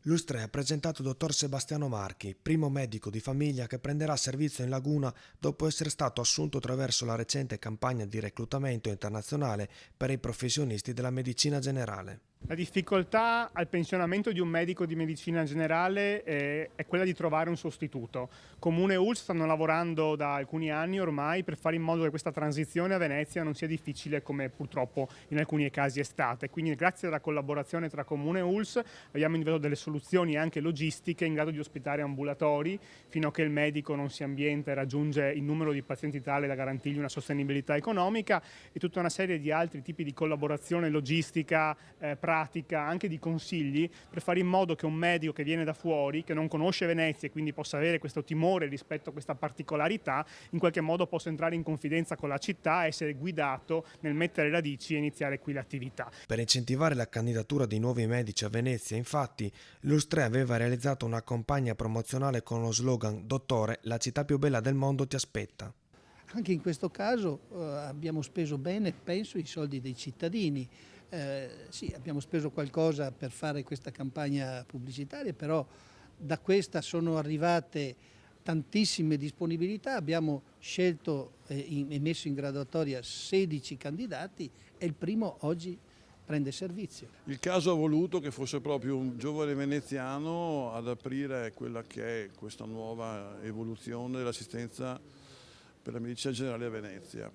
L'Ustrea ha presentato il dottor Sebastiano Marchi, primo medico di famiglia che prenderà servizio in Laguna dopo essere stato assunto attraverso la recente campagna di reclutamento internazionale per i professionisti della medicina generale. La difficoltà al pensionamento di un medico di medicina generale è quella di trovare un sostituto. Comune e ULSS stanno lavorando da alcuni anni ormai per fare in modo che questa transizione a Venezia non sia difficile come purtroppo in alcuni casi è stata. E quindi grazie alla collaborazione tra Comune e ULSS abbiamo individuato delle soluzioni anche logistiche in grado di ospitare ambulatori fino a che il medico non si ambienta e raggiunge il numero di pazienti tale da garantirgli una sostenibilità economica, e tutta una serie di altri tipi di collaborazione logistica, pratica, anche di consigli per fare in modo che un medico che viene da fuori, che non conosce Venezia e quindi possa avere questo timore rispetto a questa particolarità, in qualche modo possa entrare in confidenza con la città, essere guidato nel mettere radici e iniziare qui l'attività. Per incentivare la candidatura di nuovi medici a Venezia, infatti, l'Ustrea aveva realizzato una campagna promozionale con lo slogan "Dottore, la città più bella del mondo ti aspetta". Anche in questo caso abbiamo speso bene, penso, i soldi dei cittadini. Sì, abbiamo speso qualcosa per fare questa campagna pubblicitaria, però da questa sono arrivate tantissime disponibilità. Abbiamo scelto e messo in graduatoria 16 candidati e il primo oggi prende servizio. Il caso ha voluto che fosse proprio un giovane veneziano ad aprire quella che è questa nuova evoluzione dell'assistenza per la medicina generale a Venezia.